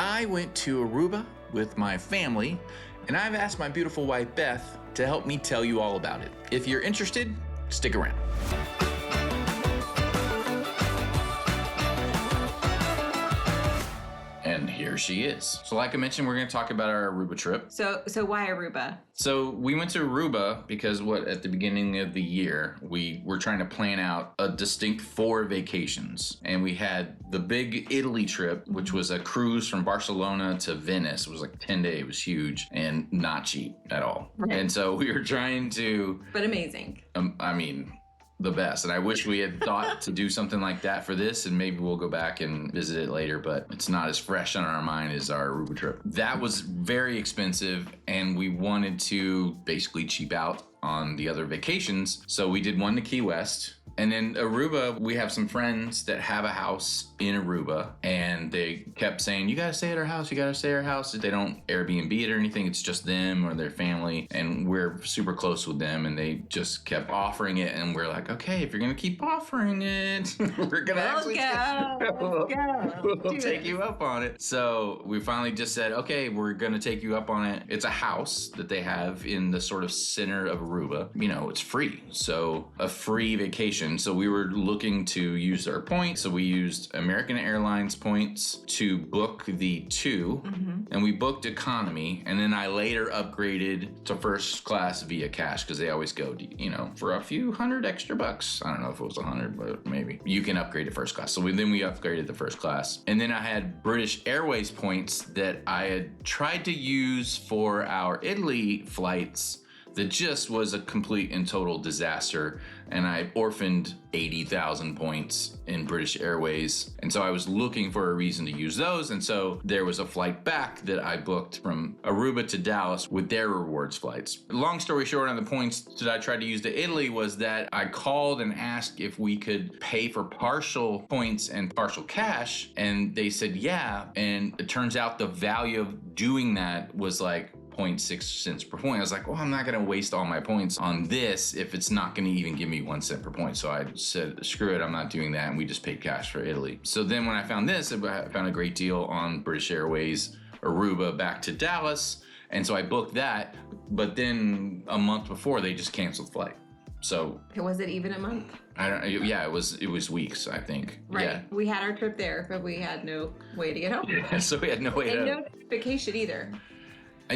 I went to Aruba with my family, and I've asked my beautiful wife, Beth, to help me tell you all about it. If you're interested, stick around. And here she is. So like I mentioned, we're going to talk about our Aruba trip. So why Aruba? So we went to Aruba because at the beginning of the year, we were trying to plan out a distinct 4 vacations. And we had the big Italy trip, which was a cruise from Barcelona to Venice. It was like 10 days. It was huge and not cheap at all. Right. And so we were trying to... But amazing. The best. And I wish we had thought to do something like that for this, and maybe we'll go back and visit it later, but it's not as fresh on our mind as our Aruba trip. That was very expensive, and we wanted to basically cheap out on the other vacations. So we did one to Key West. And then Aruba, we have some friends that have a house in Aruba, and they kept saying, you gotta stay at our house, you gotta stay at our house. They don't Airbnb it or anything, it's just them or their family, and we're super close with them, and they just kept offering it, and we're like, okay, if you're gonna keep offering it, we're gonna we'll take you up on it. So we finally just said, okay, we're gonna take you up on it. It's a house that they have in the sort of center of Aruba. You know, it's free, so a free vacation. So we were looking to use our points. So we used American Airlines points to book the 2, and we booked economy. And then I later upgraded to first class via cash because they always go, for a few $100 extra. I don't know if it was 100, but maybe you can upgrade to first class. So then we upgraded to first class. And then I had British Airways points that I had tried to use for our Italy flights. That just was a complete and total disaster. And I orphaned 80,000 points in British Airways. And so I was looking for a reason to use those. And so there was a flight back that I booked from Aruba to Dallas with their rewards flights. Long story short, on the points that I tried to use to Italy was that I called and asked if we could pay for partial points and partial cash. And they said, yeah. And it turns out the value of doing that was like 0.6 cents per point. I was like, well, I'm not going to waste all my points on this if it's not going to even give me 1 cent per point. So I said, screw it, I'm not doing that. And we just paid cash for Italy. So then when I found this, I found a great deal on British Airways, Aruba back to Dallas. And so I booked that. But then a month before, they just canceled the flight. So was it even a month? Yeah, it was weeks, I think. Right. Yeah. We had our trip there, but we had no way to get home. Yeah, so we had no way to... And no vacation either.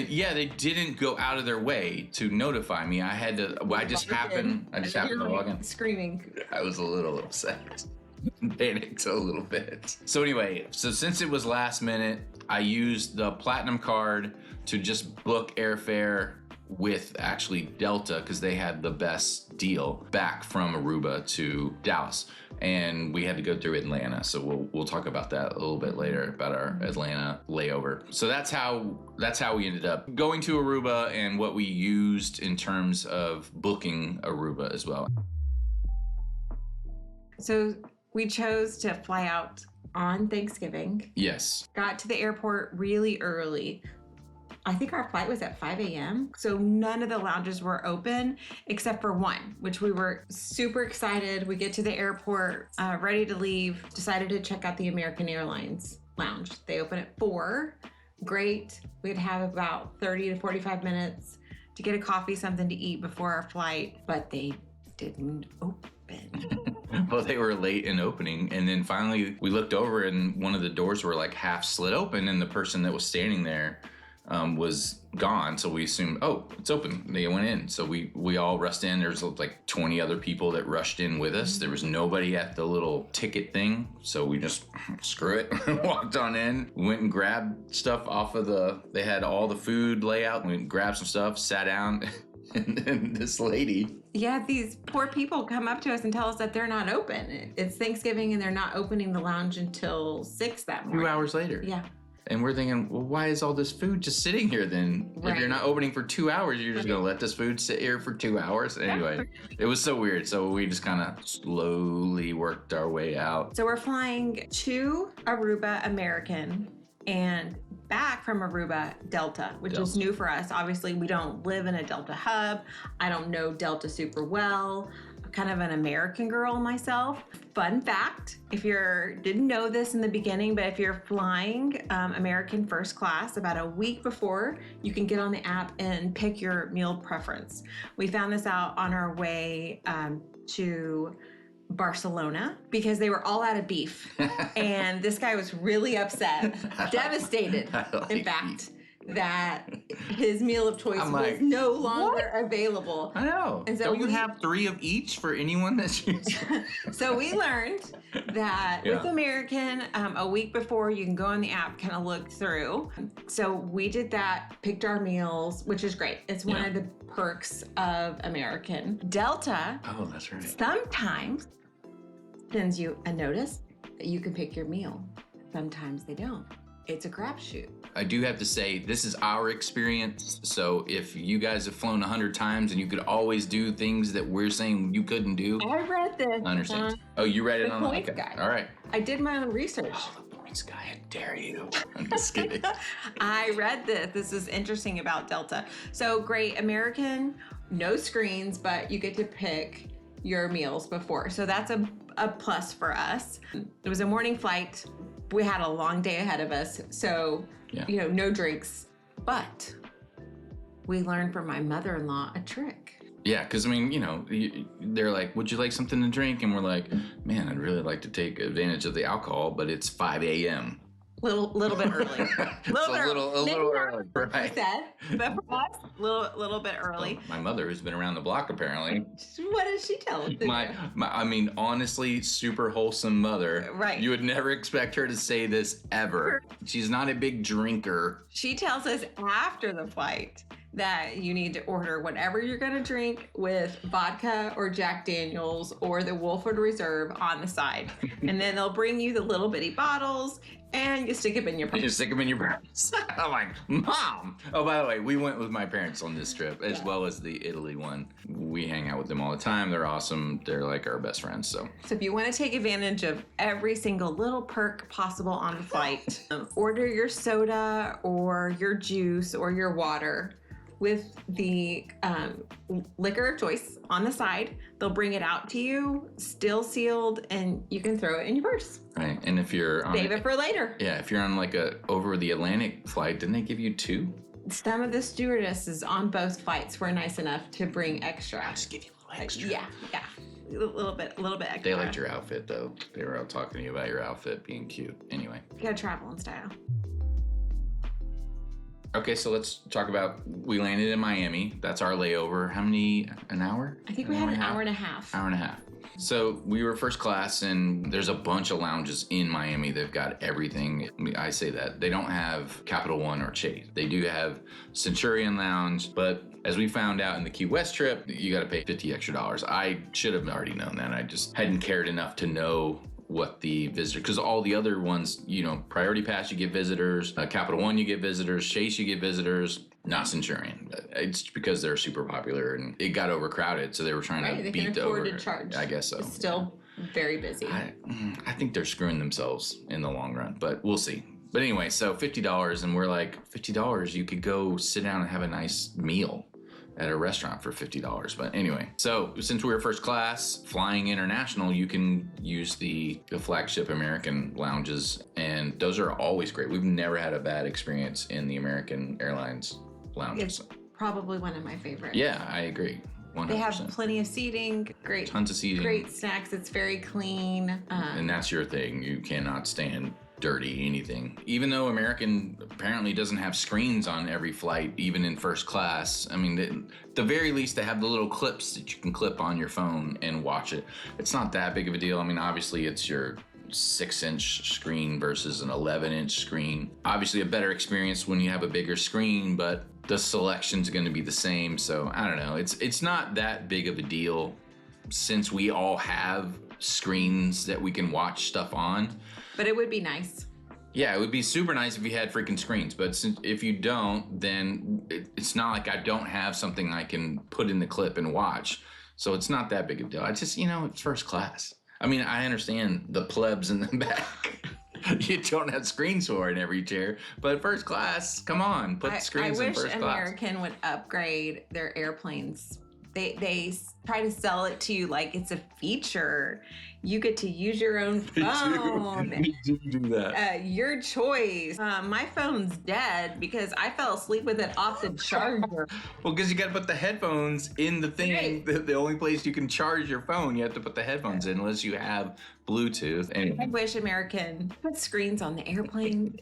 Yeah, they didn't go out of their way to notify me. I just happened to log in. Screaming. I was a little upset. Panicked a little bit. So anyway, since it was last minute, I used the Platinum card to just book airfare with actually Delta because they had the best deal back from Aruba to Dallas. And we had to go through Atlanta. So we'll talk about that a little bit later about our Atlanta layover. So that's how we ended up going to Aruba and what we used in terms of booking Aruba as well. So we chose to fly out on Thanksgiving. Yes. Got to the airport really early. I think our flight was at 5 a.m. So none of the lounges were open except for one, which we were super excited. We get to the airport, ready to leave, decided to check out the American Airlines lounge. They open at 4. Great. We'd have about 30 to 45 minutes to get a coffee, something to eat before our flight, but they didn't open. Well, they were late in opening. And then finally we looked over and one of the doors were like half slit open and the person that was standing there was gone. So we assumed, oh, it's open. They went in. So we all rushed in. There's like 20 other people that rushed in with us. There was nobody at the little ticket thing. So we just, screw it, walked on in, went and grabbed stuff off of they had all the food layout. We grabbed some stuff, sat down, and then this lady. Yeah, these poor people come up to us and tell us that they're not open. It's Thanksgiving and they're not opening the lounge until 6 that morning. 2 hours later. Yeah. And we're thinking, well, why is all this food just sitting here then? Right. If you're not opening for 2 hours, you're just going to let this food sit here for 2 hours? Anyway, it was so weird. So we just kind of slowly worked our way out. So we're flying to Aruba American and back from Aruba Delta, which is new for us. Obviously, we don't live in a Delta hub. I don't know Delta super well. kind of an American girl myself. Fun fact, if you didn't know this in the beginning, but if you're flying American first class, about a week before, you can get on the app and pick your meal preference. We found this out on our way to Barcelona because they were all out of beef. And this guy was really upset, devastated, in fact, that his meal of choice was no longer available. I know. And so don't you have 3 of each for anyone that you So we learned that with American, a week before, you can go on the app, kind of look through. So we did that, picked our meals, which is great. It's one of the perks of American. Delta, oh, that's right, sometimes sends you a notice that you can pick your meal. Sometimes they don't. It's a crapshoot. I do have to say, this is our experience. So if you guys have flown 100 times and you could always do things that we're saying you couldn't do, I read this. I understand. Oh, you read it on the Points Guide. All right. I did my own research. Oh, the Points Guide, how dare you? I'm just kidding. I read this. This is interesting about Delta. So great, American, no screens, but you get to pick your meals before. So that's a plus for us. It was a morning flight. We had a long day ahead of us. So, no drinks. But we learned from my mother-in-law a trick. Yeah, because, I mean, they're like, would you like something to drink? And we're like, man, I'd really like to take advantage of the alcohol, but it's 5 a.m. Little bit early. A little early, right? But for us, little bit early. Well, my mother, who's been around the block, apparently. What does she tell us? I mean, honestly, super wholesome mother. Right. You would never expect her to say this ever. She's not a big drinker. She tells us after the flight that you need to order whatever you're going to drink with vodka or Jack Daniels or the Woolford Reserve on the side. And then they'll bring you the little bitty bottles and you stick them in your purse. You stick them in your purse. I'm like, Mom. Oh, by the way, we went with my parents on this trip as well as the Italy one. We hang out with them all the time. They're awesome. They're like our best friends. So if you want to take advantage of every single little perk possible on the flight, order your soda or your juice or your water with the liquor of choice on the side. They'll bring it out to you, still sealed, and you can throw it in your purse. Right, and if you're on save it for later. Yeah, if you're on like a over the Atlantic flight, didn't they give you 2? Some of the stewardesses on both flights were nice enough to bring extra. Just give you a little extra. Yeah, a little bit extra. They liked your outfit though. They were out talking to you about your outfit being cute. Anyway, you gotta travel in style. Okay, so let's talk about, we landed in Miami. That's our layover. How many, an hour? I think we had an hour and a half. Hour and a half. So we were first class, and there's a bunch of lounges in Miami. They've got everything. I say that. They don't have Capital One or Chase. They do have Centurion Lounge, but as we found out in the Key West trip, you got to pay $50 extra. I should have already known that. I just hadn't cared enough to know what the visitor, because all the other ones, Priority Pass, you get visitors, Capital One, you get visitors, Chase, you get visitors, not Centurion. It's because they're super popular and it got overcrowded, so they were trying to beat the over. To charge. I guess so. It's still very busy. I think they're screwing themselves in the long run, but we'll see. But anyway, so $50, and we're like, $50, you could go sit down and have a nice meal at a restaurant for $50. But anyway, so since we were first class flying international, you can use the flagship American lounges, and those are always great. We've never had a bad experience in the American Airlines lounges. It's probably one of my favorites. Yeah, I agree. 100%. They have plenty of seating, tons of seating, great snacks. It's very clean. And that's your thing. You cannot stand dirty anything. Even though American apparently doesn't have screens on every flight, even in first class. I mean, at the very least, they have the little clips that you can clip on your phone and watch it. It's not that big of a deal. I mean, obviously, it's your 6-inch screen versus an 11-inch screen. Obviously, a better experience when you have a bigger screen, but the selection's going to be the same. So I don't know. It's not that big of a deal since we all have screens that we can watch stuff on. But it would be nice. Yeah, it would be super nice if you had freaking screens. But if you don't, then it's not like I don't have something I can put in the clip and watch. So it's not that big of a deal. I just, it's first class. I mean, I understand the plebs in the back. You don't have screens for in every chair. But first class, come on, put screens in first class. I wish American would upgrade their airplanes They try to sell it to you like it's a feature. You get to use your own phone. We do that. Your choice. My phone's dead because I fell asleep with it off the charger. Well, because you got to put the headphones in the thing. Right. The only place you can charge your phone, you have to put the headphones in unless you have Bluetooth. Anyway. I wish American put screens on the airplane.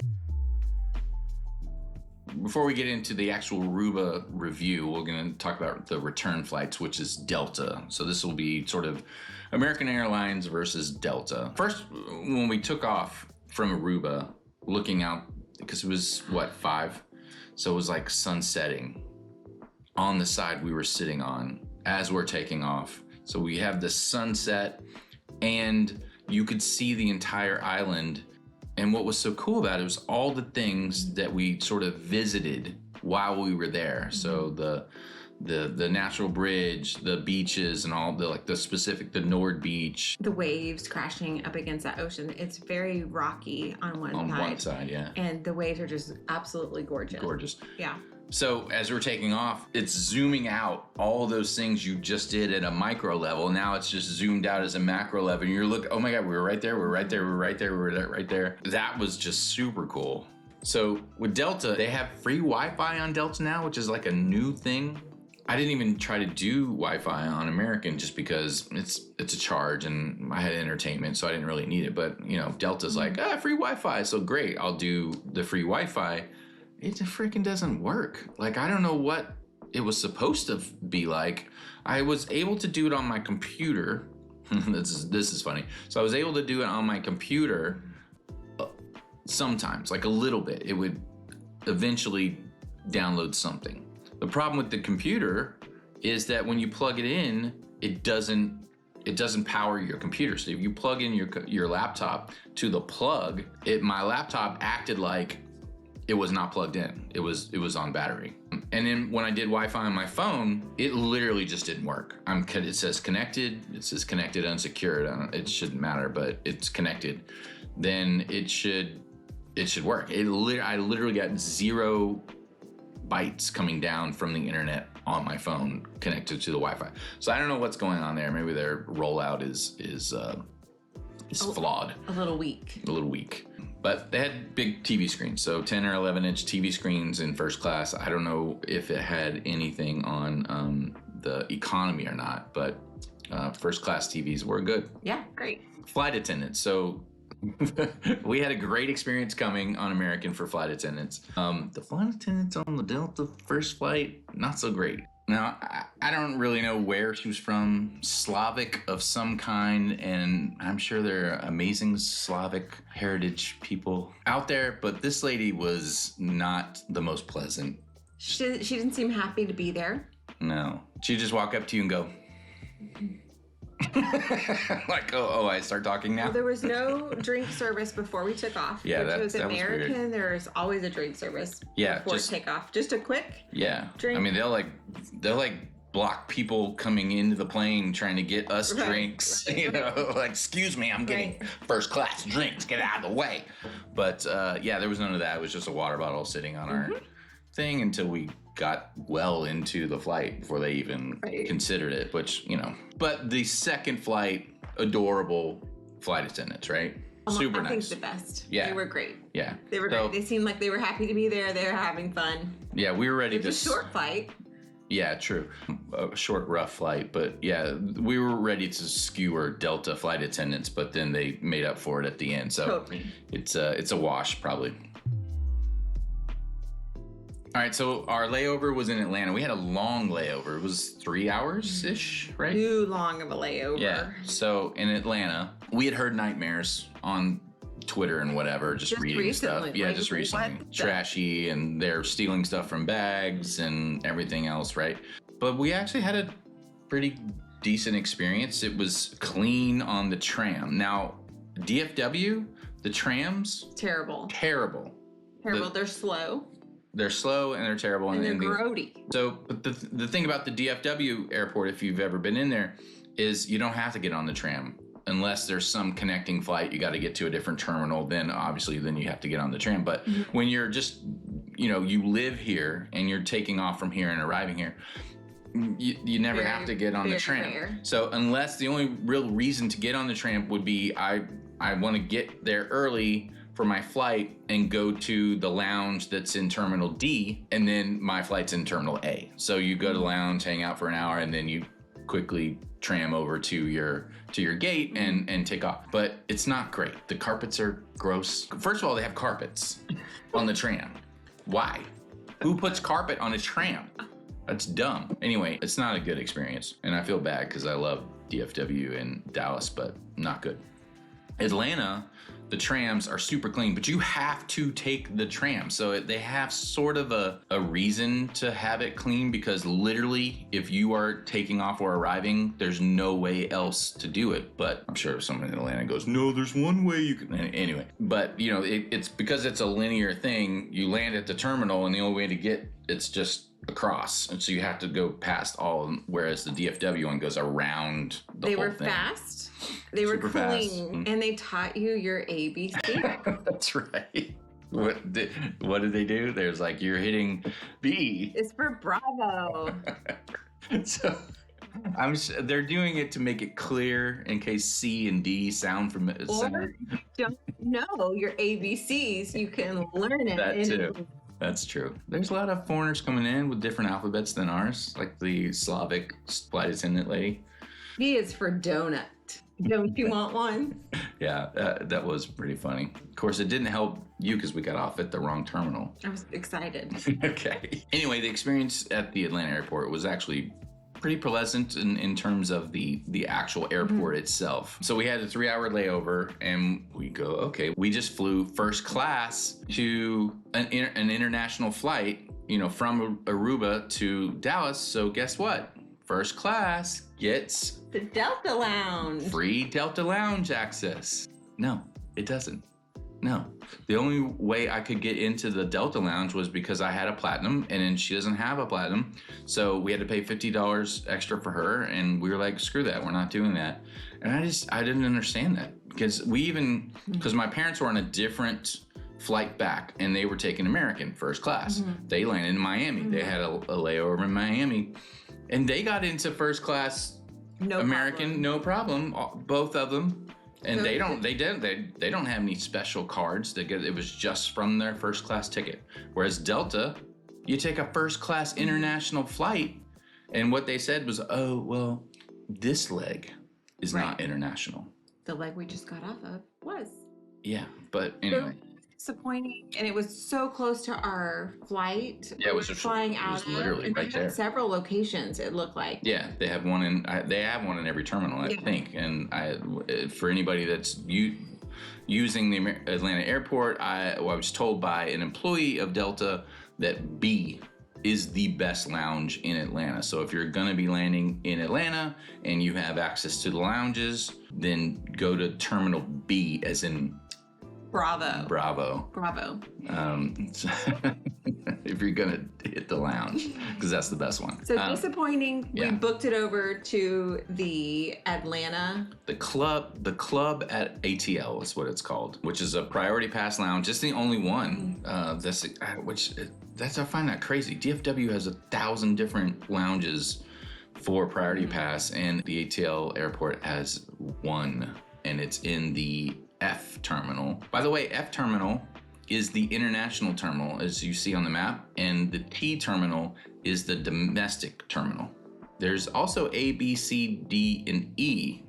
Before we get into the actual Aruba review, we're going to talk about the return flights, which is Delta. So this will be sort of American Airlines versus Delta. First, when we took off from Aruba, looking out, because it was, 5? So it was like sunsetting on the side we were sitting on as we're taking off. So we have the sunset, and you could see the entire island. And what was so cool about it was all the things that we sort of visited while we were there. So the natural bridge, the beaches, and all the Nord Beach. The waves crashing up against that ocean. It's very rocky on one side. On one side, yeah. And the waves are just absolutely gorgeous. Gorgeous. Yeah. So as we're taking off, it's zooming out all those things you just did at a micro level. Now it's just zoomed out as a macro level. And you're looking, oh my God, we were right there, we're right there, we're right there, we're right there. That was just super cool. So with Delta, they have free Wi-Fi on Delta now, which is like a new thing. I didn't even try to do Wi-Fi on American just because it's a charge and I had entertainment, so I didn't really need it. But, Delta's like, free Wi-Fi, so great, I'll do the free Wi-Fi. It freaking doesn't work. Like, I don't know what it was supposed to be like. I was able to do it on my computer. This is funny. So I was able to do it on my computer sometimes, like a little bit. It would eventually download something. The problem with the computer is that when you plug it in, it doesn't power your computer. So if you plug in your laptop to the plug, my laptop acted like it was not plugged in. It was on battery. And then when I did Wi-Fi on my phone, it literally just didn't work. It says connected. It says connected unsecured. It shouldn't matter, but it's connected. Then it should work. I literally got 0 bytes coming down from the internet on my phone connected to the Wi-Fi. So I don't know what's going on there. Maybe their rollout is flawed. A little weak. But they had big TV screens, so 10 or 11-inch TV screens in first class. I don't know if it had anything on the economy or not, but first class TVs were good. Yeah, great. Flight attendants. So we had a great experience coming on American for flight attendants. The flight attendants on the Delta first flight, not so great. Now, I don't really know where she was from, Slavic of some kind, and I'm sure there are amazing Slavic heritage people out there, but this lady was not the most pleasant. She didn't seem happy to be there. No. She'd just walk up to you and go, like, I start talking now? Well, there was no drink service before we took off. Yeah, that was American. weird. There's always a drink service before takeoff. Just a quick drink. I mean, they'll block people coming into the plane trying to get us drinks. Like, excuse me, I'm getting first class drinks. Get out of the way. But there was none of that. It was just a water bottle sitting on our thing until we got well into the flight before they even considered it, which, But the second flight, adorable flight attendants, right? Super nice. I think the best. Yeah. They were great. Yeah. They were great. They seemed like they were happy to be there. They were having fun. Yeah, we were ready to... It was a short flight. Yeah, true. A short, rough flight. But yeah, we were ready to skewer Delta flight attendants, but then they made up for it at the end. So totally. It's a wash, probably. All right, so our layover was in Atlanta. We had a long layover. It was 3 hours-ish, right? Too long of a layover. Yeah, so in Atlanta, we had heard nightmares on Twitter and whatever, just reading recently, stuff. Yeah, just recently. Trashy, and they're stealing stuff from bags and everything else, right? But we actually had a pretty decent experience. It was clean on the tram. Now, DFW, the trams... Terrible. They're slow. They're slow and they're terrible. And they're grody. So, but the thing about the DFW airport, if you've ever been in there, is you don't have to get on the tram unless there's some connecting flight. You got to get to a different terminal. Then you have to get on the tram. But when you're just, you live here and you're taking off from here and arriving here, you never Very, have to get on the very tram. rare. So unless the only real reason to get on the tram would be I want to get there early for my flight and go to the lounge that's in Terminal D, and then my flight's in Terminal A. So you go to the lounge, hang out for an hour, and then you quickly tram over to your gate and take off. But it's not great. The carpets are gross. First of all, they have carpets on the tram. Why? Who puts carpet on a tram? That's dumb. Anyway, it's not a good experience. And I feel bad because I love DFW and Dallas, but not good. Atlanta, the trams are super clean, but you have to take the tram. So they have sort of a reason to have it clean, because literally if you are taking off or arriving, there's no way else to do it. But I'm sure if someone in Atlanta goes, no, there's one way you can. Anyway, but you know, it's because it's a linear thing. You land at the terminal and the only way to get it's just across, and so you have to go past all, whereas the DFW one goes around the They whole were thing. fast. They were Super clean, fast. and they taught you your ABC. That's right. What did they do? There's like, you're hitting B. It's for Bravo. So they're doing it to make it clear in case C and D sound from it. Or you don't know your ABCs, you can learn it. That too. That's true. There's a lot of foreigners coming in with different alphabets than ours, like the Slavic flight attendant lady. D is for donut. Don't you want one? Yeah, that was pretty funny. Of course, it didn't help you because we got off at the wrong terminal. I was excited. Okay. Anyway, the experience at the Atlanta airport was actually pretty pleasant in terms of the actual airport itself. So we had a 3-hour layover, and we go, okay, we just flew first class to an international flight, you know, from Aruba to Dallas. So guess what? First class gets The Delta Lounge. free Delta Lounge access. No, it doesn't. No. The only way I could get into the Delta Lounge was because I had a platinum, and then she doesn't have a platinum. So we had to pay $50 extra for her, and we were like, screw that, we're not doing that. And I didn't understand that, because because my parents were on a different flight back, and they were taking American first class. They landed in Miami. They had a layover in Miami, and they got into first class No American, problem. no problem, both of them. And So- they don't have any special cards. It was just from their first class ticket. Whereas Delta, you take a first class international flight, and what they said was, oh, well, this leg is not international. The leg we just got off of was. Yeah, but anyway. Disappointing, and it was so close to our flight. Yeah, it was We were flying out was of, literally and they right had there. several locations. It looked like. Yeah, they have one in every terminal, I Yeah. think. And for anybody that's using the Atlanta airport, I was told by an employee of Delta that B is the best lounge in Atlanta. So if you're going to be landing in Atlanta and you have access to the lounges, then go to Terminal B, as in Bravo. Bravo. If you're gonna hit the lounge, because that's the best one. So disappointing. yeah. We booked it over to the Atlanta. The club at ATL is what it's called, which is a priority pass lounge. It's the only one. That's I find that crazy. DFW has 1,000 different lounges for priority pass, and the ATL airport has one, and it's in the F terminal. By the way, F terminal is the international terminal, as you see on the map, and the T terminal is the domestic terminal. There's also A, B, C, D, and E,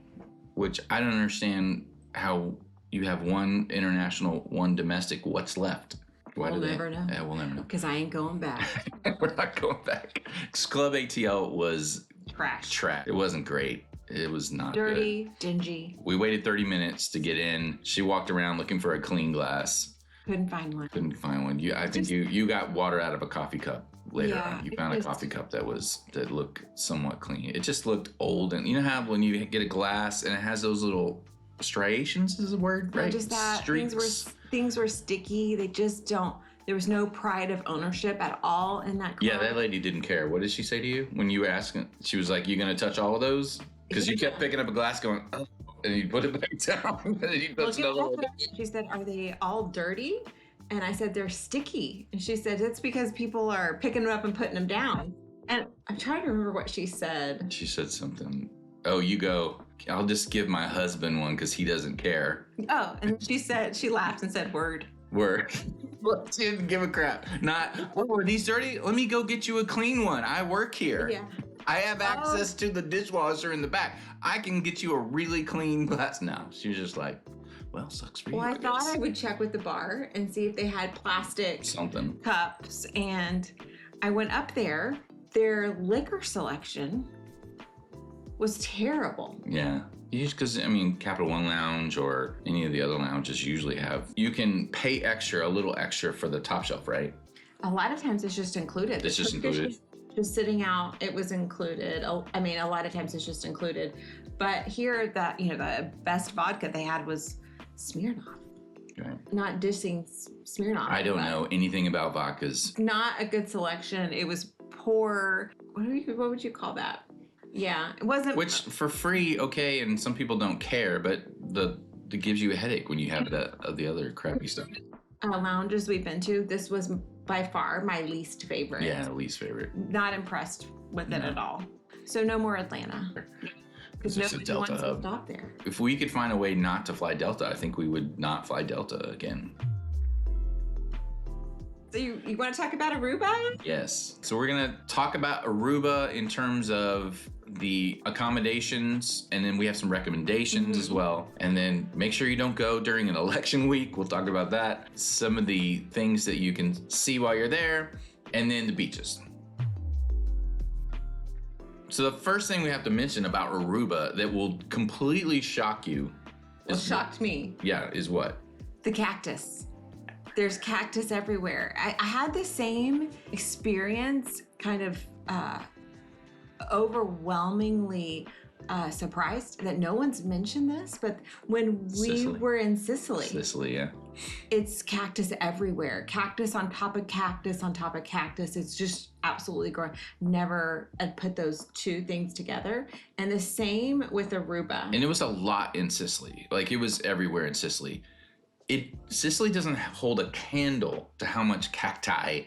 which I don't understand how you have one international, one domestic. What's left? We'll never know. Yeah, we'll never know. Because I ain't going back. We're not going back. Club ATL was Trash. It wasn't great. It was not Dirty, good. dingy. We waited 30 minutes to get in. She walked around looking for a clean glass. Couldn't find one. Couldn't find one. I think you got water out of a coffee cup later Yeah, on. You found a it coffee cup that looked somewhat clean. It just looked old, and you know how when you get a glass and it has those little striations is the word, right? Not just that. Things were sticky. They just don't. There was no pride of ownership at all in that club. Yeah, that lady didn't care. What did she say to you when you were asking? She was like, "You gonna touch all of those?" Because you kept picking up a glass, going, "Oh," and you put it back down, and then you touched another one. She said, "Are they all dirty?" And I said, "They're sticky." And she said, "It's because people are picking them up and putting them down." And I'm trying to remember what she said. She said something. Oh, you go. I'll just give my husband one because he doesn't care. Oh, and she laughed and said word. Word. Well, she didn't give a crap. Not, oh, are these dirty? Let me go get you a clean one. I work here. Yeah. I have access to the dishwasher in the back. I can get you a really clean glass. No, she was just like, well, sucks for you. Well, I thought I would check with the bar and see if they had plastic something cups. And I went up there. Their liquor selection was terrible. Yeah. Because, I mean, Capital One Lounge or any of the other lounges usually have, you can pay extra, a little extra for the top shelf, right? A lot of times it's just included. It's just included. Just sitting out, it was included. I mean, a lot of times it's just included. But here, the best vodka they had was Smirnoff. Right. Not dissing Smirnoff. I don't know anything about vodkas. Not a good selection. It was poor. What would you call that? Yeah, it wasn't. Which for free, okay, and some people don't care, but it gives you a headache when you have the other crappy stuff. Lounges we've been to, this was by far my least favorite. Yeah, least favorite. Not impressed with it at all. So no more Atlanta. Because nobody wants to stop there. If we could find a way not to fly Delta, I think we would not fly Delta again. So you want to talk about Aruba? Yes. So we're going to talk about Aruba in terms of the accommodations, and then we have some recommendations as well. And then make sure you don't go during an election week. We'll talk about that. Some of the things that you can see while you're there, and then the beaches. So the first thing we have to mention about Aruba that will completely shock you. Well, shocked me. Yeah, is what? The cactus. There's cactus everywhere. I had the same experience, kind of overwhelmingly surprised that no one's mentioned this, but when we were in Sicily, yeah, it's cactus everywhere. Cactus on top of cactus on top of cactus. It's just absolutely growing. Never had put those two things together. And the same with Aruba. And it was a lot in Sicily. Like, it was everywhere in Sicily. Sicily doesn't hold a candle to how much cacti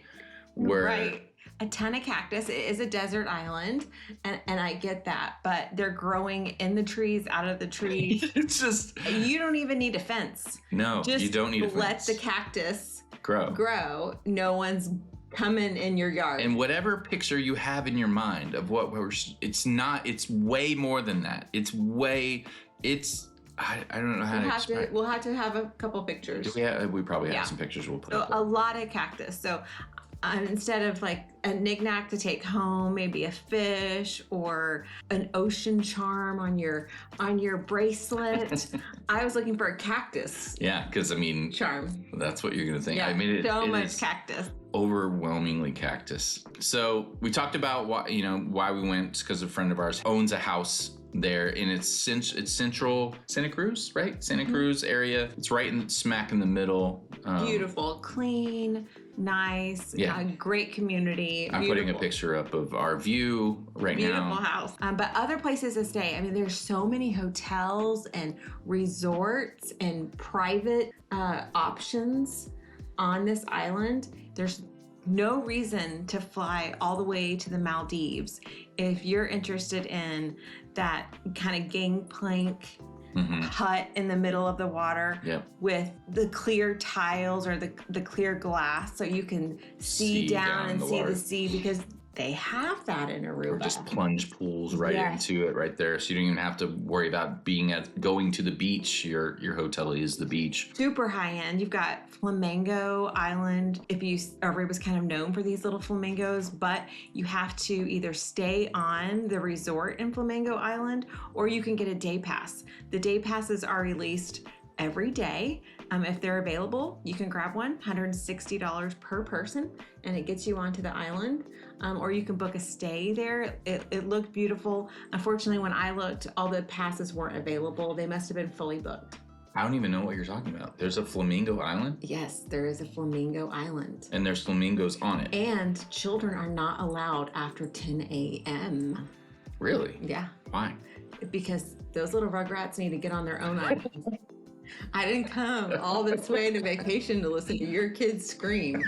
were. Right. A ton of cactus. It is a desert island, and I get that, but they're growing in the trees, out of the trees. It's just... You don't even need a fence. No, just you don't need a fence. Let the cactus grow. No one's coming in your yard. And whatever picture you have in your mind of it's way more than that. I don't know how to explain it. We'll have to have a couple pictures. We probably have some pictures we'll put up. A lot of cactus. So instead of like a knickknack to take home, maybe a fish or an ocean charm on your bracelet, I was looking for a cactus. Yeah, because I mean, charm. That's what you're gonna think. Yeah, I mean, so much cactus. Overwhelmingly cactus. So we talked about why we went, because a friend of ours owns a house there, and it's central Santa Cruz, right? Santa Cruz area. It's right smack in the middle. Beautiful, clean, nice, great community. I'm putting a picture up of our view right now. Beautiful house. But other places to stay. I mean, there's so many hotels and resorts and private options on this island. There's no reason to fly all the way to the Maldives if you're interested in that kind of gangplank hut in the middle of the water with the clear tiles or the clear glass so you can see down and see the sea, because they have that in Aruba. Or just plunge pools into it right there, so you don't even have to worry about going to the beach. Your hotel is the beach. Super high end. You've got Flamingo Island. Aruba's kind of known for these little flamingos, but you have to either stay on the resort in Flamingo Island or you can get a day pass. The day passes are released every day. If they're available, you can grab one, $160 per person, and it gets you onto the island. Or you can book a stay there. It looked beautiful. Unfortunately, when I looked, all the passes weren't available. They must have been fully booked. I don't even know what you're talking about. There's a flamingo island? Yes, there is a flamingo island. And there's flamingos on it. And children are not allowed after 10 a.m. Really? Yeah. Why? Because those little rugrats need to get on their own island. I didn't come all this way to vacation to listen to your kids scream.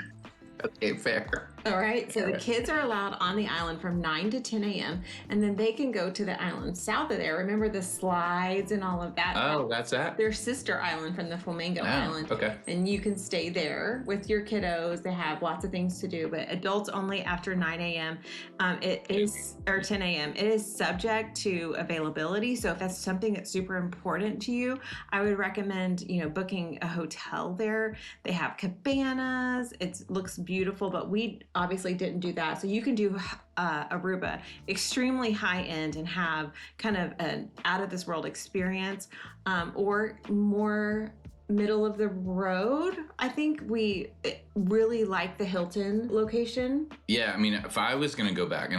Okay, fair. All right, so the kids are allowed on the island from 9 to 10 a.m. and then they can go to the island south of there. Remember the slides and all of that? Oh, that's that? Their sister island from the Flamingo Island. Okay. And you can stay there with your kiddos. They have lots of things to do, but adults only after 9 a.m. It is, or 10 a.m. It is subject to availability. So if that's something that's super important to you, I would recommend, booking a hotel there. They have cabanas. It looks beautiful, but we obviously didn't do that. So you can do Aruba, extremely high end, and have kind of an out of this world experience, or more middle of the road. I think we really like the Hilton location. Yeah, I mean, if I was gonna go back,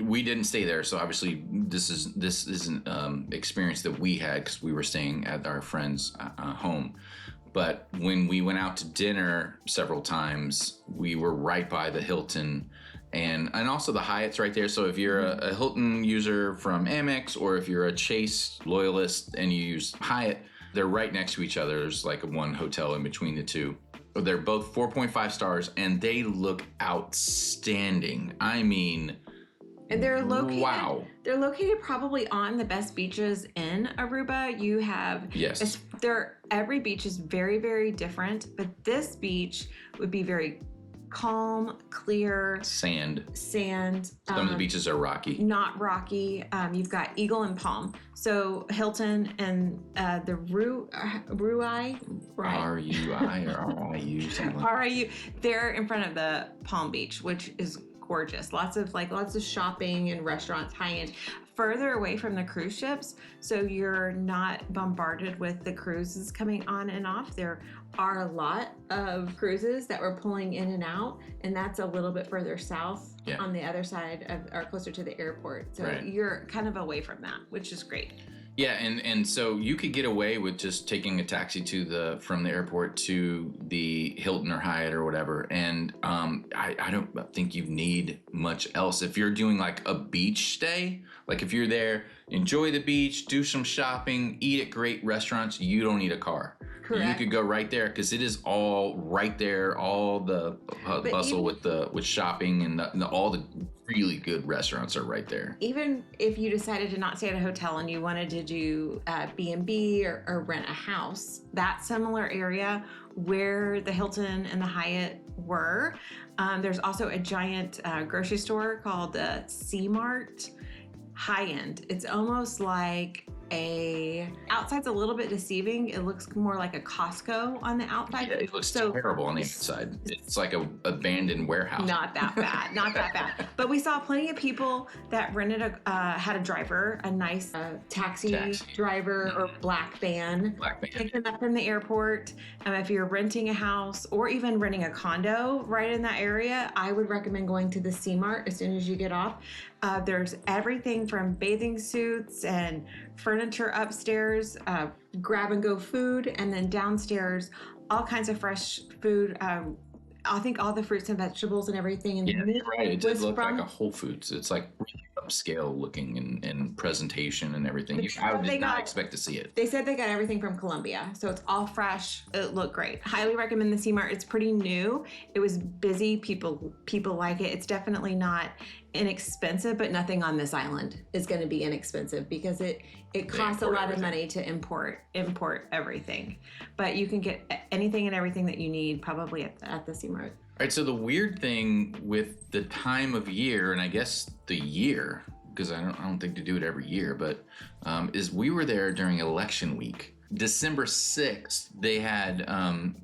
we didn't stay there, so obviously this isn't experience that we had because we were staying at our friend's home. But when we went out to dinner several times, we were right by the Hilton. And also the Hyatt's right there. So if you're a Hilton user from Amex, or if you're a Chase loyalist and you use Hyatt, they're right next to each other. There's like one hotel in between the two. They're both 4.5 stars, and they look outstanding. I mean, and they're located. Wow. They're located probably on the best beaches in Aruba. You have every beach is very, very different, but this beach would be very calm, clear. Sand. Some of the beaches are rocky. Not rocky. You've got Eagle and Palm. So Hilton and the Rui, right? R-U-I or R-I-U? R-I-U. They're in front of the Palm Beach, which is gorgeous. Lots of shopping and restaurants, high end. Further away from the cruise ships, so you're not bombarded with the cruises coming on and off. There are a lot of cruises that we're pulling in and out, and that's a little bit further south on the other side of, or closer to the airport. So you're kind of away from that, which is great. Yeah, and so you could get away with just taking a taxi from the airport to the Hilton or Hyatt or whatever, and I don't think you need much else. If you're doing like a beach stay, like if you're there, enjoy the beach, do some shopping, eat at great restaurants, you don't need a car. Correct. You could go right there because it is all right there. All the bustle with shopping and all the really good restaurants are right there. Even if you decided to not stay at a hotel and you wanted to do B&B or rent a house, that similar area where the Hilton and the Hyatt were, there's also a giant grocery store called the C-Mart. High end. It's almost like outside's a little bit deceiving. It looks more like a Costco on the outside. Yeah, it looks terrible on the inside. It's like a abandoned warehouse. Not that bad. But we saw plenty of people that rented had a driver, a nice taxi driver or black van. Pick them up from the airport. If you're renting a house or even renting a condo right in that area, I would recommend going to the C-Mart as soon as you get off. There's everything from bathing suits and furniture upstairs, grab and go food, and then downstairs, all kinds of fresh food. I think all the fruits and vegetables and everything. And you're right. It did look like a Whole Foods. It's like really upscale looking and presentation and everything. I did not expect to see it. They said they got everything from Colombia, so it's all fresh. It looked great. Highly recommend the C-Mart. It's pretty new. It was busy. People like it. It's definitely not inexpensive, but nothing on this island is going to be inexpensive because it costs a lot of money to import everything. But you can get anything and everything that you need probably at the C-Mart. All right, so the weird thing with the time of year, and I guess the year, because I don't think they do it every year, but is we were there during election week. December 6th, they had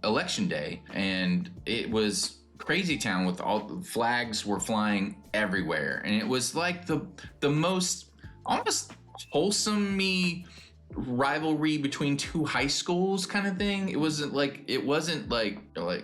election day, and it was crazy town with all the flags were flying everywhere, and it was like the most almost wholesome-y rivalry between two high schools kind of thing. It wasn't like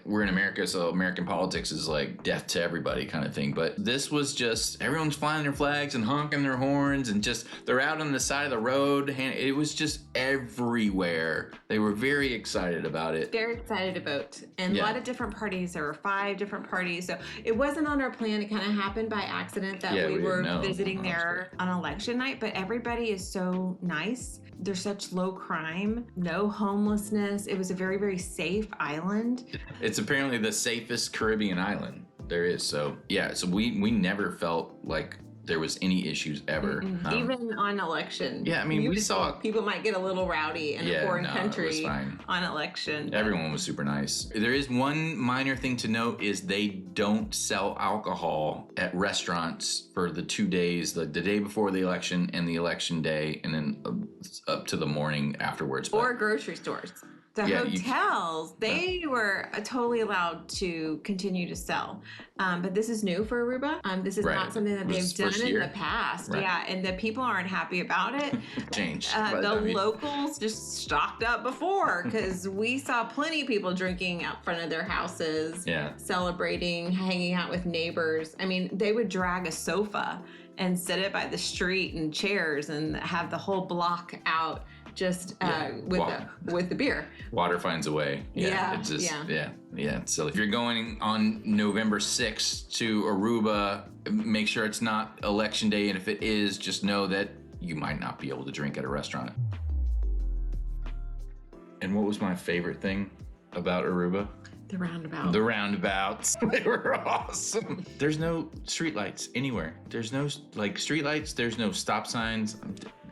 we're in America, so American politics is like death to everybody kind of thing. But this was just everyone's flying their flags and honking their horns and just they're out on the side of the road. And it was just everywhere. They were very excited about it. Very excited to vote. And a lot of different parties. There were 5 different parties. So it wasn't on our plan. It kind of happened by accident that we were visiting there on election night. But everybody is so nice. There's such low crime, no homelessness. It was a very, very safe island. It's apparently the safest Caribbean island. there is. So yeah, so we never felt like there was any issues ever. Even on election. Yeah, I mean, we saw people might get a little rowdy in a foreign country on election. Everyone was super nice. There is one minor thing to note is they don't sell alcohol at restaurants for the 2 days, the day before the election and the election day, and then up to the morning afterwards. Or grocery stores. The hotels, they were totally allowed to continue to sell. But this is new for Aruba. This is not something that they've done in the past. Right. Yeah, and the people aren't happy about it. Changed. Locals just stocked up before because we saw plenty of people drinking out front of their houses, celebrating, hanging out with neighbors. I mean, they would drag a sofa and set it by the street and chairs and have the whole block out just with the beer. Water finds a way. It's just, So if you're going on November 6th to Aruba, make sure it's not election day. And if it is, just know that you might not be able to drink at a restaurant. And what was my favorite thing about Aruba? The roundabouts. The roundabouts. They were awesome. There's no streetlights anywhere. There's no streetlights. There's no stop signs.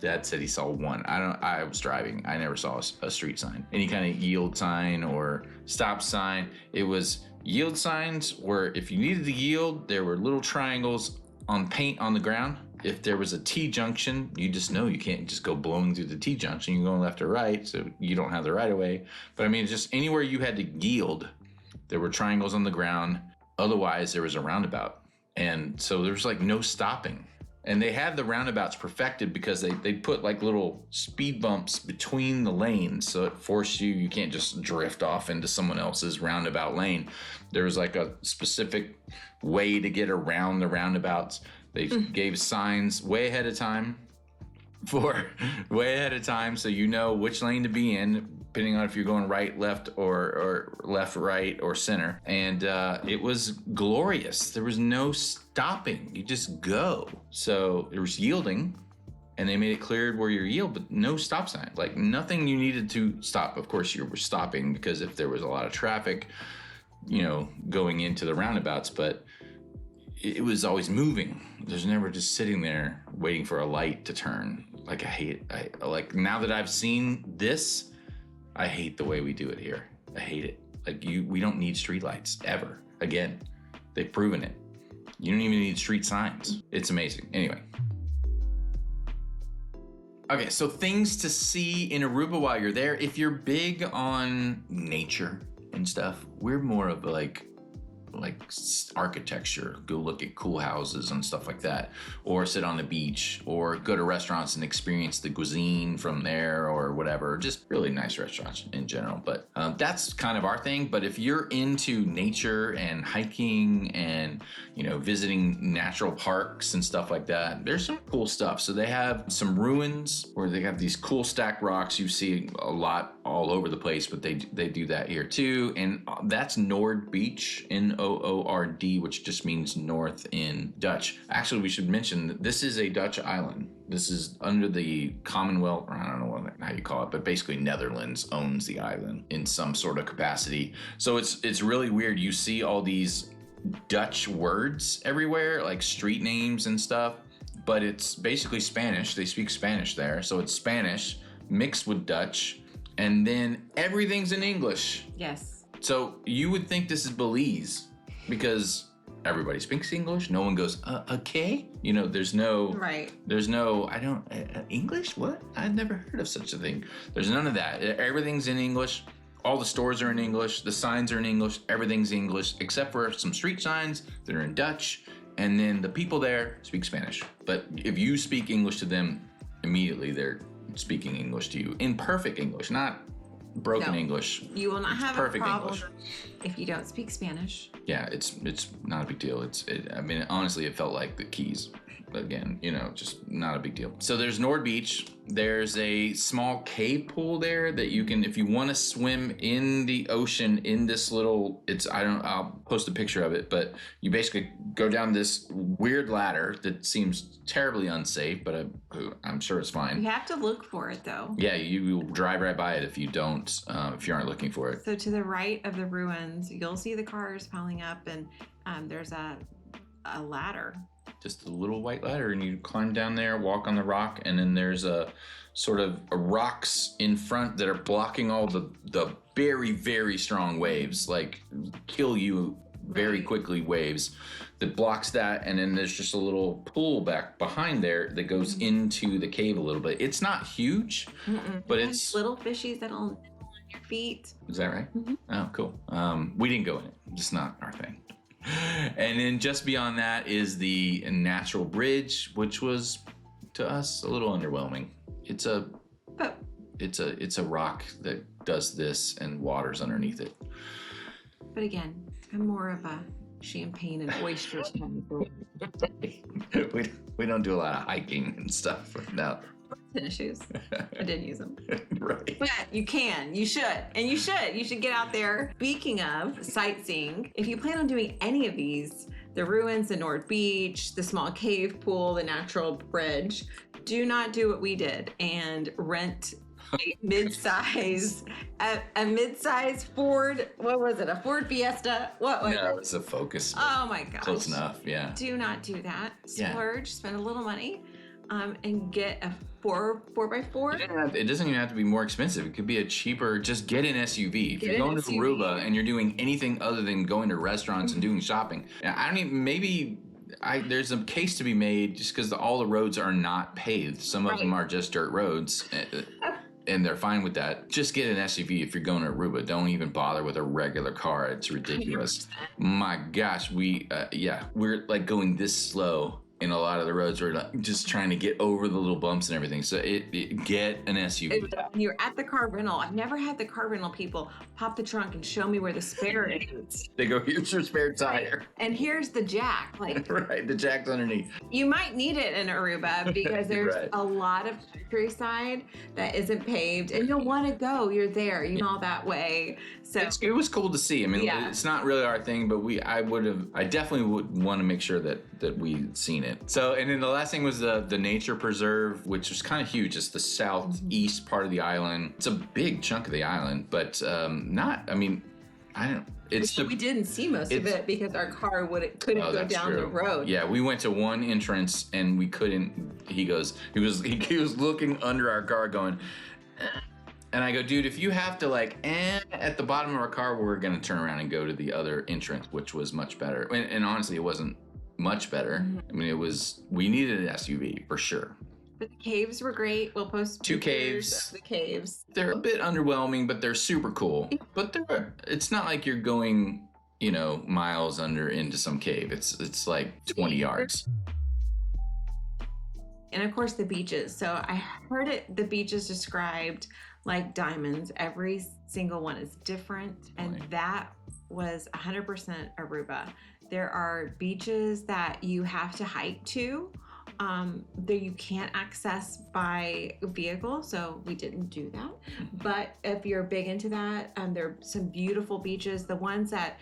Dad said he saw one. I was driving. I never saw a street sign. Any kind of yield sign or stop sign. It was yield signs where if you needed to yield, there were little triangles on paint on the ground. If there was a T-junction, you just know you can't just go blowing through the T-junction. You're going left or right, so you don't have the right of way. But I mean, just anywhere you had to yield, there were triangles on the ground. Otherwise, there was a roundabout. And so there's like no stopping. And they had the roundabouts perfected because they put like little speed bumps between the lanes. So it forced you can't just drift off into someone else's roundabout lane. There was like a specific way to get around the roundabouts. They gave signs way ahead of time so you know which lane to be in, depending on if you're going right, left, or left, right, or center. And it was glorious. There was no stopping. You just go. So there was yielding, and they made it clear where you're yield, but no stop sign. Like nothing you needed to stop. Of course, you were stopping because if there was a lot of traffic, going into the roundabouts, but it was always moving. There's never just sitting there waiting for a light to turn. Like I hate it. Like now that I've seen this, I hate the way we do it here. I hate it. Like we don't need streetlights ever again. They've proven it. You don't even need street signs. It's amazing. Anyway. Okay, so things to see in Aruba while you're there. If you're big on nature and stuff, we're more of like architecture. Go look at cool houses and stuff like that, or sit on the beach, or go to restaurants and experience the cuisine from there or whatever. Just really nice restaurants in general. But that's kind of our thing. But if you're into nature and hiking and visiting natural parks and stuff like that, there's some cool stuff. So they have some ruins where they have these cool stacked rocks. You see a lot all over the place, but they do that here too. And that's Nord Beach, Noord, which just means north in Dutch. Actually, we should mention that this is a Dutch island. This is under the Commonwealth, or I don't know how you call it, but basically Netherlands owns the island in some sort of capacity. So it's really weird. You see all these Dutch words everywhere, like street names and stuff, but it's basically Spanish. They speak Spanish there. So it's Spanish mixed with Dutch, and then everything's in English. Yes. So you would think this is Belize because everybody speaks English. No one goes, okay? There's no... Right. There's no, English? What? I've never heard of such a thing. There's none of that. Everything's in English. All the stores are in English. The signs are in English. Everything's English, except for some street signs that are in Dutch. And then the people there speak Spanish. But if you speak English to them, immediately they're speaking English to you in perfect English, not broken English. You will not have perfect a problem English if you don't speak Spanish. Yeah, it's not a big deal. Honestly, it felt like the Keys. again, just not a big deal. So there's Nord Beach. There's a small cave pool there that you can, if you want to swim in the ocean in this little, I'll post a picture of it, but you basically go down this weird ladder that seems terribly unsafe, but I'm sure it's fine. You have to look for it though. Yeah, you will drive right by it if you don't, if you aren't looking for it. So to the right of the ruins, you'll see the cars piling up, and there's a ladder. Just a little white ladder, and you climb down there, walk on the rock, and then there's a sort of rocks in front that are blocking all the very, very strong waves, like kill you very quickly waves that blocks that. And then there's just a little pool back behind there that goes into the cave a little bit. It's not huge, but it's little fishies that'll on your feet. Is that right? Oh, cool. We didn't go in it. It's not our thing. And then just beyond that is the natural bridge, which was to us a little underwhelming. It's a rock that does this and water's underneath it. But again, I'm more of a champagne and oysters kind of girl. We don't do a lot of hiking and stuff. No. Tennis shoes. I didn't use them. Right. But you can. You should. And you should get out there. Speaking of sightseeing, if you plan on doing any of these, the ruins, the Nord Beach, the small cave pool, the natural bridge, do not do what we did and rent a mid-size Ford. What was it? A Ford Fiesta? What was it? No, it's a Focus. Oh my gosh. Close enough, yeah. Do not do that. Yeah. Splurge, spend a little money, and get a 4x4. It doesn't even have to be more expensive. It could be a cheaper, just get an SUV. If you're going to Aruba and you're doing anything other than going to restaurants and doing shopping, there's a case to be made just because all the roads are not paved. Some of them are just dirt roads. And they're fine with that. Just get an SUV if you're going to Aruba. Don't even bother with a regular car. It's ridiculous. 100%. My gosh, we're like going this slow in a lot of the roads. We're like just trying to get over the little bumps and everything. So get an SUV. You're at the car rental. I've never had the car rental people pop the trunk and show me where the spare is. They go, here's your spare tire. And here's the jack. Like right, the jack's underneath. You might need it in Aruba because there's a lot of countryside that isn't paved, and you'll want to go. You're there, all that way. So it was cool to see. I mean, it's not really our thing, but I definitely would want to make sure that we'd seen it. So, and then the last thing was the nature preserve, which was kind of huge. It's the southeast part of the island. It's a big chunk of the island, but we didn't see most of it because our car couldn't go down the road. Yeah, we went to one entrance and we couldn't. He was looking under our car going. And I go, dude, if you have to at the bottom of our car, we're going to turn around and go to the other entrance, which was much better. And honestly, it wasn't much better. I mean, we needed an SUV for sure. But the caves were great. We'll post 2 caves. Of the caves. They're a bit underwhelming, but they're super cool. But it's not like you're going, miles under into some cave. It's like 20 yards. And of course, the beaches. So I heard the beaches described like diamonds. Every single one is different. And that was 100% Aruba. There are beaches that you have to hike to. That you can't access by vehicle, so we didn't do that. But if you're big into that, there are some beautiful beaches. The ones that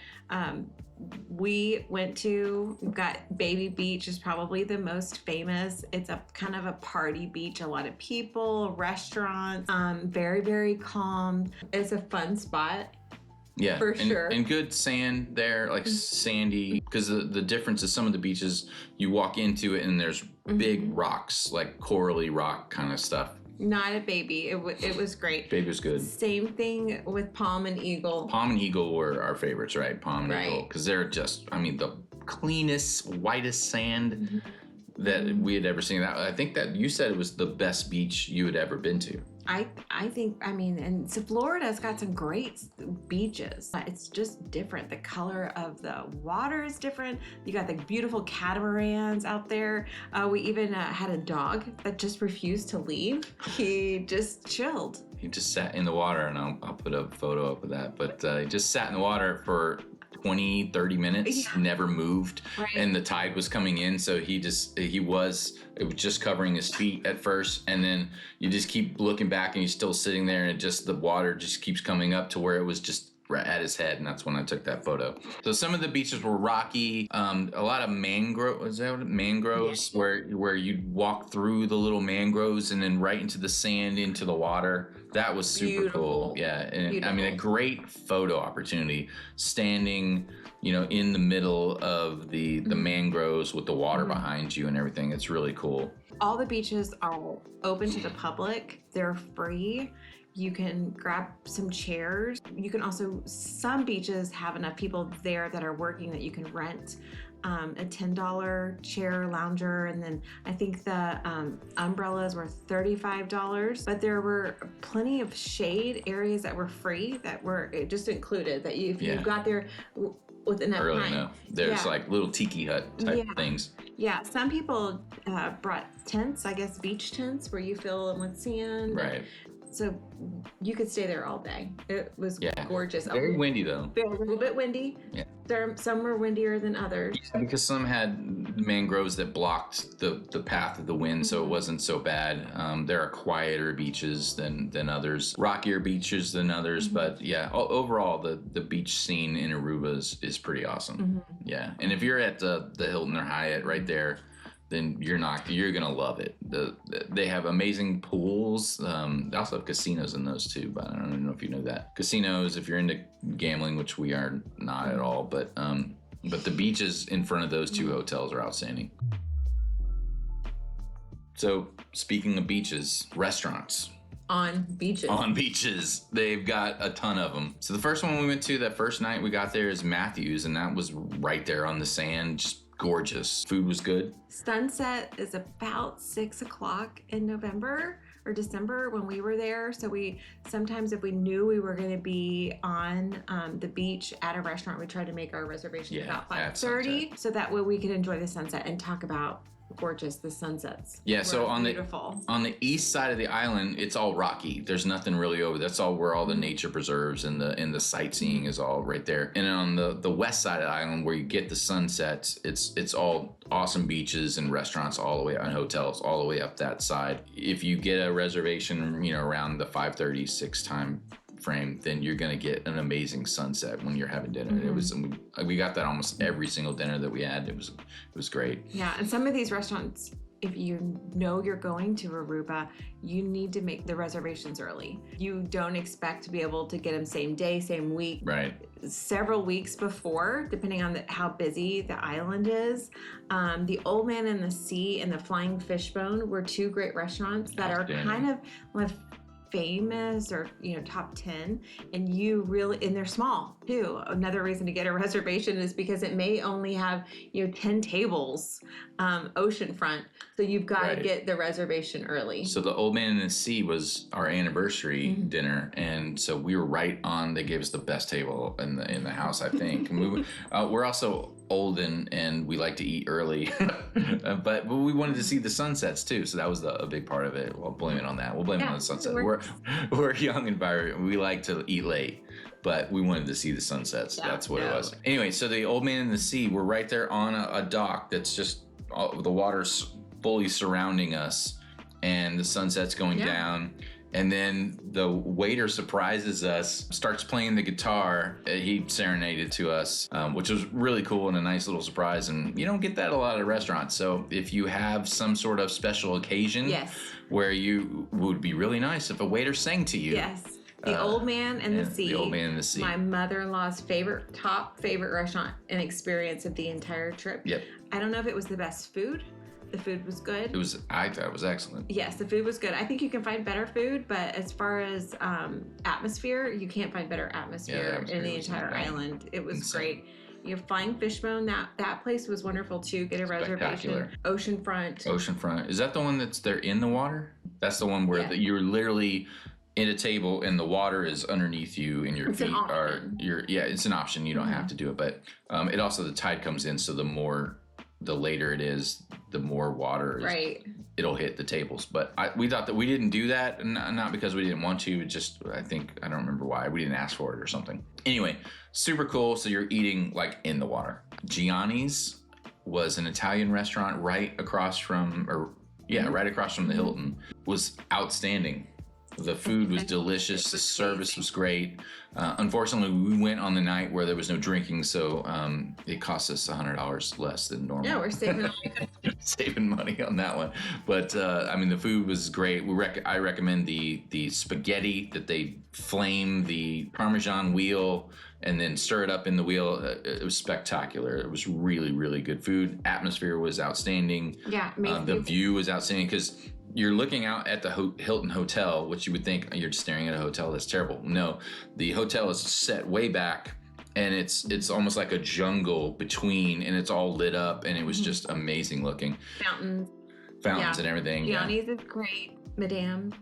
we went to, we've got Baby Beach is probably the most famous. It's a kind of a party beach, a lot of people, restaurants, very, very calm. It's a fun spot. Yeah, for sure. And good sand there, like sandy, because the difference is some of the beaches, you walk into it and there's big rocks, like corally rock kind of stuff. Not at Baby. It was great. Baby was good. Same thing with Palm and Eagle. Palm and Eagle were our favorites, right? Palm and Eagle, because they're just, the cleanest, whitest sand that we had ever seen. I think that you said it was the best beach you had ever been to. I think, and so Florida's got some great beaches. It's just different. The color of the water is different. You got the beautiful catamarans out there. We even had a dog that just refused to leave. He just chilled. He just sat in the water, and I'll put a photo up of that. But he just sat in the water for 20, 30 minutes, never moved. Right. And the tide was coming in. So it was just covering his feet at first. And then you just keep looking back and he's still sitting there and the water just keeps coming up to where it was just at his head, and that's when I took that photo. So some of the beaches were rocky, a lot of mangroves, Yeah. where you'd walk through the little mangroves and then right into the sand, into the water. That was super cool. Yeah, and I mean, a great photo opportunity, standing, in the middle of the mangroves with the water behind you and everything. It's really cool. All the beaches are open to the public. They're free. You can grab some chairs. You can also, some beaches have enough people there that are working that you can rent a $10 chair lounger. And then I think the umbrellas were $35, but there were plenty of shade areas that were free that were just included that if you got there with enough time. There's like little tiki hut type things. Yeah, some people brought tents, I guess beach tents where you fill them with sand. Right. So you could stay there all day. It was gorgeous. Very windy though. A little bit windy. Yeah. Some were windier than others. Yeah, because some had mangroves that blocked the path of the wind, so it wasn't so bad. There are quieter beaches than others, rockier beaches than others, but yeah, overall the beach scene in Aruba is pretty awesome. Yeah, and if you're at the Hilton or Hyatt right there, then you're gonna love it. They have amazing pools. They also have casinos in those too, but I don't even know if you know that. Casinos, if you're into gambling, which we are not at all, but the beaches in front of those two hotels are outstanding. So speaking of beaches, restaurants. On beaches. They've got a ton of them. So the first one we went to that first night we got there is Matthews, and that was right there on the sand, just gorgeous. Food was good. Sunset is about 6 o'clock in November or December when we were there. So we sometimes, if we knew we were going to be on the beach at a restaurant, we tried to make our reservation about 5:30, so that way we could enjoy the sunset and talk about gorgeous the sunsets. Yeah, so on beautiful. On the east side of the island, it's all rocky. There's nothing really over. That's all where all the nature preserves and the sightseeing is all right there. And on the west side of the island, where you get the sunsets, it's all awesome beaches and restaurants all the way, and hotels all the way up that side. If you get a reservation, around the 5:36 time frame, then you're going to get an amazing sunset when you're having dinner. It was, we got that almost every single dinner that we had. It was great. Yeah, and some of these restaurants, if you know you're going to Aruba, you need to make the reservations early. You don't expect to be able to get them same day, same week. Right. Several weeks before, depending on how busy the island is. The Old Man and the Sea and the Flying Fishbone were two great restaurants that are kind of like famous or top 10, and they're small too. Another reason to get a reservation is because it may only have 10 tables oceanfront, so you've got to get the reservation early. So the Old Man and the Sea was our anniversary dinner, and so we were right on. They gave us the best table in the house, I think. And we're also old and we like to eat early, but we wanted to see the sunsets too, so that was a big part of it. We'll blame it on that. We'll blame it on the sunset. We're young and vibrant. We like to eat late, but we wanted to see the sunsets. That's what it was. Anyway, so the Old Man and the Sea, we're right there on a dock that's just the water's fully surrounding us, and the sunset's going down. And then the waiter surprises us, starts playing the guitar. He serenaded to us, which was really cool and a nice little surprise. And you don't get that a lot at restaurants. So if you have some sort of special occasion where you would be really nice if a waiter sang to you. Yes. The Old Man and the Sea. The Old Man and the Sea. My mother-in-law's top favorite restaurant and experience of the entire trip. Yep. I don't know if it was the best food. The food was good. I thought it was excellent. Yes, the food was good. I think you can find better food, but as far as atmosphere, you can't find better atmosphere in the entire island. It was great. You have Flying Fishbone. That place was wonderful too. Get a reservation. Oceanfront. Is that the one that's there in the water? That's the one where you're literally in a table and the water is underneath you and your feet are. It's an option. You don't have to do it, but it also, the tide comes in, so the more the later it is, the more water is, Right. it'll hit the tables. But we thought that we didn't do that, not because we didn't want to. It just, I don't remember why. We didn't ask for it or something. Anyway, super cool. So you're eating like in the water. Gianni's was an Italian restaurant right across from the Hilton. Was outstanding. The food was delicious. The service was great. Unfortunately, we went on the night where there was no drinking, so it cost us $100 less than normal. Yeah, we're saving saving money on that one. But I mean, the food was great. I recommend the spaghetti that they flame the Parmesan wheel and then stir it up in the wheel. It was spectacular. It was really, really good food. Atmosphere was outstanding. Yeah, the view was outstanding because you're looking out at the Hilton Hotel, which you would think you're just staring at a hotel. That's terrible. No, the hotel is set way back, and it's almost like a jungle between, and it's all lit up, and it was just amazing looking. Fountains and everything. Gianni's is great. Madame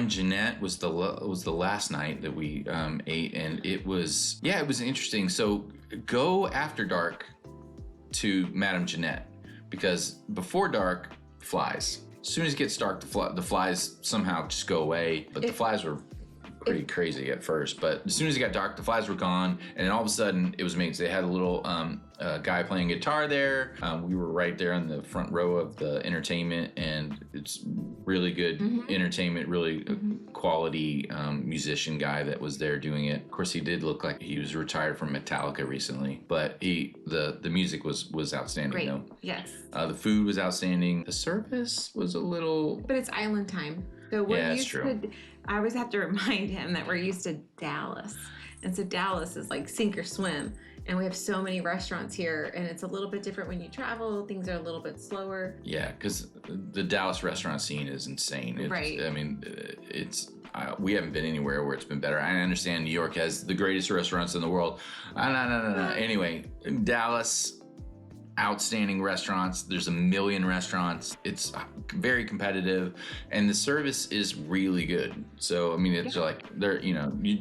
Jeanette was the last night that we ate, and it was interesting. So go after dark to Madame Jeanette, because before dark, flies. As soon as it gets dark, the flies somehow just go away. But the flies were pretty crazy at first. But as soon as it got dark, the flies were gone. And then all of a sudden, it was amazing. They had a little guy playing guitar there. We were right there in the front row of the entertainment. And it's really good entertainment, really quality musician guy that was there doing it. Of course, he did look like he was retired from Metallica recently. But the music was outstanding. Great. Though. Yes. The food was outstanding. The service was a little... But it's island time. So we're used true. to... I always have to remind him that we're used to Dallas. And so Dallas is like sink or swim. And we have so many restaurants here. And it's a little bit different when you travel. Things are a little bit slower. Yeah, because the Dallas restaurant scene is insane. Right. I mean, we haven't been anywhere where it's been better. I understand New York has the greatest restaurants in the world. No. Anyway, Dallas... outstanding restaurants. There's a million restaurants. It's very competitive, and the service is really good. So I mean, it's like they're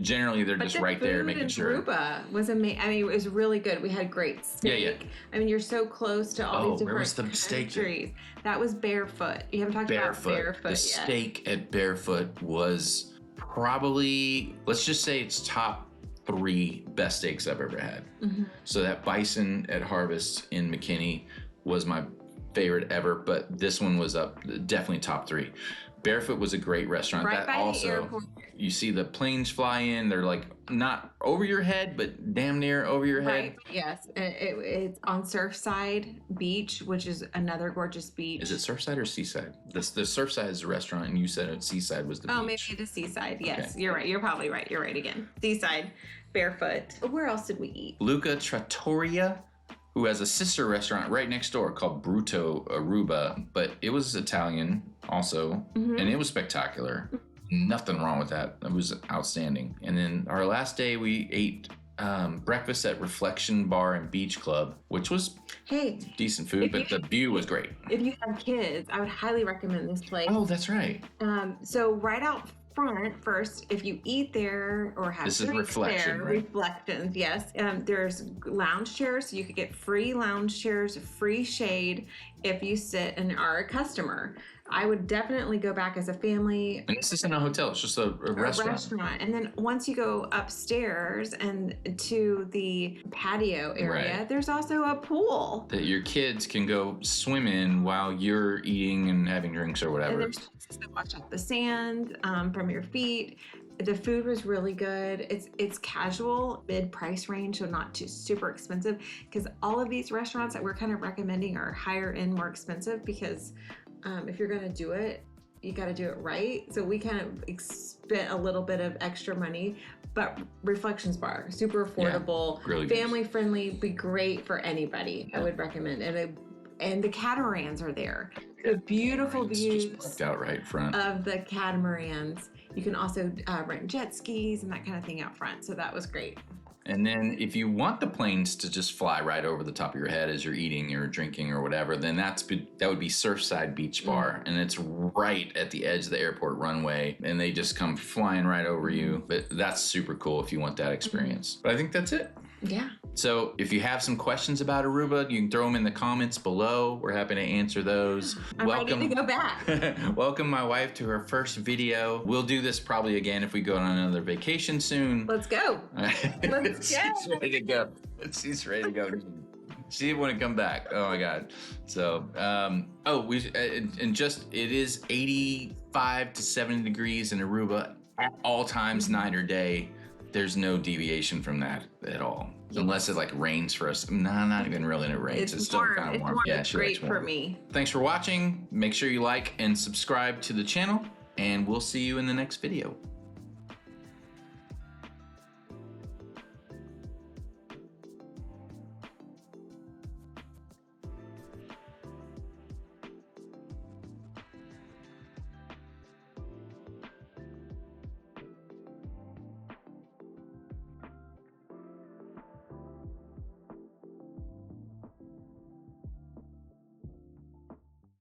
generally they're just right there making sure. Aruba was amazing. I mean, it was really good. We had great steak. Yeah. I mean, you're so close to all these different where was the steak? countries. That was Barefoot. You haven't talked about Barefoot The yet. steak at Barefoot was probably, let's just say it's top 3 best steaks I've ever had. So that bison at Harvest in McKinney was my favorite ever, but this one was up definitely top 3. Barefoot was a great restaurant. Right that by also, the airport. You see the planes fly in. They're like not over your head, but damn near over your head. Right. Yes. It's on Surfside Beach, which is another gorgeous beach. Is it Surfside or Seaside? The Surfside is a restaurant, and you said Seaside was the beach. Oh, maybe the Seaside. Yes, Okay. You're right. You're probably right. You're right again. Seaside, Barefoot. Where else did we eat? Luca Trattoria, who has a sister restaurant right next door called Bruto Aruba, but it was Italian also, and it was spectacular. Nothing wrong with that. It was outstanding. And then our last day, we ate breakfast at Reflection Bar and Beach Club, which was decent food, but the view was great. If you have kids, I would highly recommend this place. Oh, that's right. So right out front, first, if you eat there or have This is drinks Reflection, there, right? Reflections, yes. There's lounge chairs, so you could get free lounge chairs, free shade if you sit and are a customer. I would definitely go back as a family. And this isn't a hotel, it's just a restaurant. And then once you go upstairs and to the patio area, there's also a pool. That your kids can go swim in while you're eating and having drinks or And whatever. there's places to wash out the sand from your feet. The food was really good. It's casual, mid-price range, so not too super expensive. Because all of these restaurants that we're kind of recommending are higher end, more expensive. Because if you're gonna do it, you got to do it right. So we kind of spent a little bit of extra money. But Reflections Bar, super affordable, really good. family friendly, be great for anybody. I would recommend. And the catamarans are there. The beautiful views just parked out right front of the catamarans. You can also rent jet skis and that kind of thing out front. So that was great. And then if you want the planes to just fly right over the top of your head as you're eating or drinking or whatever, then that would be Surfside Beach Bar. And it's right at the edge of the airport runway, and they just come flying right over you. But that's super cool if you want that experience. But I think that's it. Yeah. So if you have some questions about Aruba, you can throw them in the comments below. We're happy to answer those. I'm ready to go back. Welcome my wife to her first video. We'll do this probably again if we go on another vacation soon. Let's go. Let's She's ready to go. She's ready to go. She didn't want to come back. Oh my God. So, it is 85 to 70 degrees in Aruba at all times, night or day. There's no deviation from that at all. Unless it like rains for us. No, not even really in it rains. It's still kind of warm. Yeah, it's great for me. Thanks for watching. Make sure you like and subscribe to the channel, and we'll see you in the next video.